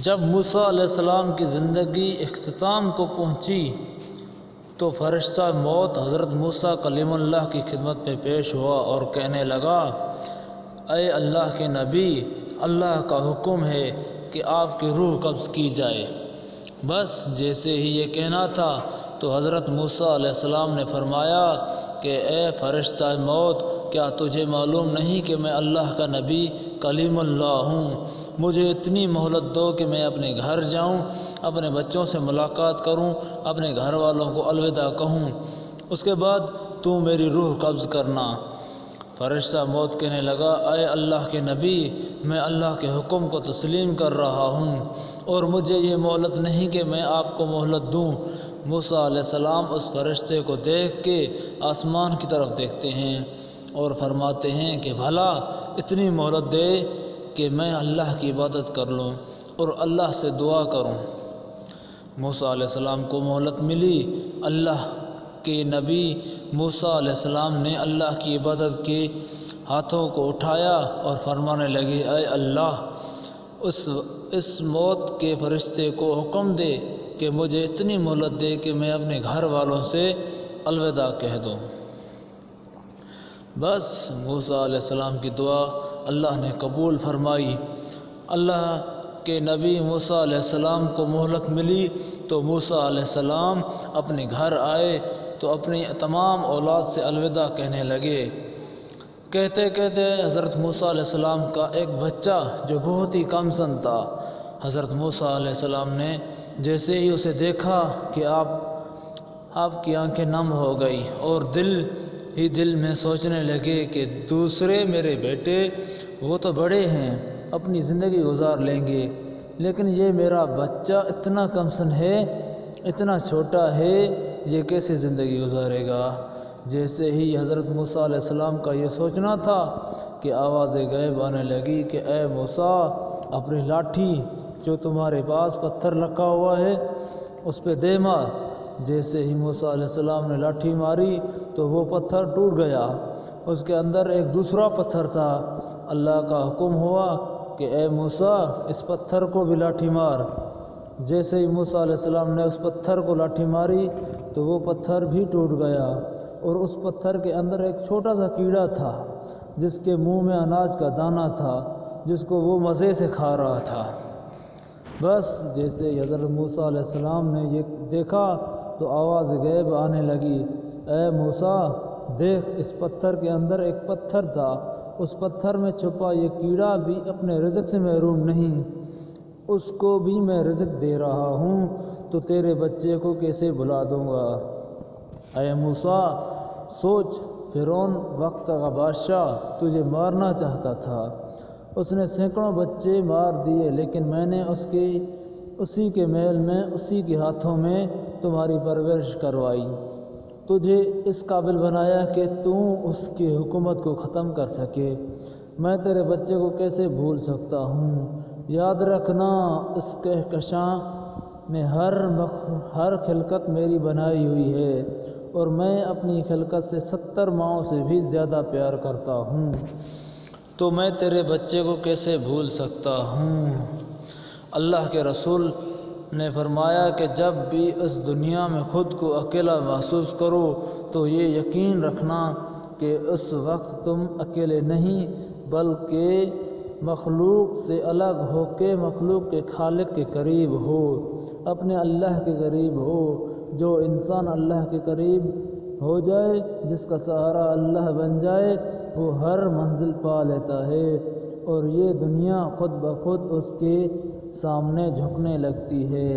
جب موسیٰ علیہ السلام کی زندگی اختتام کو پہنچی تو فرشتہ موت حضرت موسیٰ کلیم اللہ کی خدمت میں پیش ہوا اور کہنے لگا، اے اللہ کے نبی، اللہ کا حکم ہے کہ آپ کی روح قبض کی جائے۔ بس جیسے ہی یہ کہنا تھا تو حضرت موسیٰ علیہ السلام نے فرمایا کہ اے فرشتہ موت، کیا تجھے معلوم نہیں کہ میں اللہ کا نبی کلیم اللہ ہوں؟ مجھے اتنی مہلت دو کہ میں اپنے گھر جاؤں، اپنے بچوں سے ملاقات کروں، اپنے گھر والوں کو الوداع کہوں، اس کے بعد تو میری روح قبض کرنا۔ فرشتہ موت کہنے لگا، اے اللہ کے نبی، میں اللہ کے حکم کو تسلیم کر رہا ہوں اور مجھے یہ مہلت نہیں کہ میں آپ کو مہلت دوں۔ موسیٰ علیہ السلام اس فرشتے کو دیکھ کے آسمان کی طرف دیکھتے ہیں اور فرماتے ہیں کہ بھلا اتنی مہلت دے کہ میں اللہ کی عبادت کر لوں اور اللہ سے دعا کروں۔ موسیٰ علیہ السلام کو مہلت ملی۔ اللہ کے نبی موسیٰ علیہ السلام نے اللہ کی عبادت کے ہاتھوں کو اٹھایا اور فرمانے لگے، اے اللہ، اس موت کے فرشتے کو حکم دے کہ مجھے اتنی مہلت دے کہ میں اپنے گھر والوں سے الوداع کہہ دوں۔ بس موسیٰ علیہ السلام کی دعا اللہ نے قبول فرمائی۔ اللہ کے نبی موسیٰ علیہ السلام کو مہلت ملی تو موسیٰ علیہ السلام اپنے گھر آئے تو اپنی تمام اولاد سے الوداع کہنے لگے۔ کہتے کہتے حضرت موسیٰ علیہ السلام کا ایک بچہ جو بہت ہی کم سن تھا، حضرت موسیٰ علیہ السلام نے جیسے ہی اسے دیکھا کہ آپ کی آنکھیں نم ہو گئی اور دل میں سوچنے لگے کہ دوسرے میرے بیٹے وہ تو بڑے ہیں، اپنی زندگی گزار لیں گے، لیکن یہ میرا بچہ اتنا کم سن ہے، اتنا چھوٹا ہے، یہ کیسے زندگی گزارے گا؟ جیسے ہی حضرت موسیٰ علیہ السلام کا یہ سوچنا تھا کہ آواز غیب آنے لگی کہ اے موسیٰ، اپنی لاٹھی جو تمہارے پاس پتھر رکھا ہوا ہے اس پہ دے مار۔ جیسے ہی موسیٰ علیہ السلام نے لاٹھی ماری تو وہ پتھر ٹوٹ گیا، اس کے اندر ایک دوسرا پتھر تھا۔ اللہ کا حکم ہوا کہ اے موسیٰ، اس پتھر کو بھی لاٹھی مار۔ جیسے ہی موسیٰ علیہ السلام نے اس پتھر کو لاٹھی ماری تو وہ پتھر بھی ٹوٹ گیا اور اس پتھر کے اندر ایک چھوٹا سا کیڑا تھا جس کے منہ میں اناج کا دانہ تھا، جس کو وہ مزے سے کھا رہا تھا۔ بس جیسے حضرت موسیٰ علیہ السلام نے یہ دیکھا تو آواز غیب آنے لگی، اے موسیٰ، دیکھ، اس پتھر کے اندر ایک پتھر تھا، اس پتھر میں چھپا یہ کیڑا بھی اپنے رزق سے محروم نہیں، اس کو بھی میں رزق دے رہا ہوں، تو تیرے بچے کو کیسے بھلا دوں گا؟ اے موسیٰ، سوچ، فرعون وقت کا بادشاہ تجھے مارنا چاہتا تھا، اس نے سینکڑوں بچے مار دیے، لیکن میں نے اسی کے محل میں، اسی کے ہاتھوں میں تمہاری پرورش کروائی، تجھے اس قابل بنایا کہ تو اس کی حکومت کو ختم کر سکے۔ میں تیرے بچے کو کیسے بھول سکتا ہوں؟ یاد رکھنا، اس کہکشاں میں ہر خلقت میری بنائی ہوئی ہے اور میں اپنی خلقت سے 70 ماؤں سے بھی زیادہ پیار کرتا ہوں، تو میں تیرے بچے کو کیسے بھول سکتا ہوں؟ اللہ کے رسول نے فرمایا کہ جب بھی اس دنیا میں خود کو اکیلا محسوس کرو تو یہ یقین رکھنا کہ اس وقت تم اکیلے نہیں بلکہ مخلوق سے الگ ہو کے مخلوق کے خالق کے قریب ہو، اپنے اللہ کے قریب ہو۔ جو انسان اللہ کے قریب ہو جائے، جس کا سہارا اللہ بن جائے، وہ ہر منزل پا لیتا ہے اور یہ دنیا خود بخود اس کے سامنے جھکنے لگتی ہے۔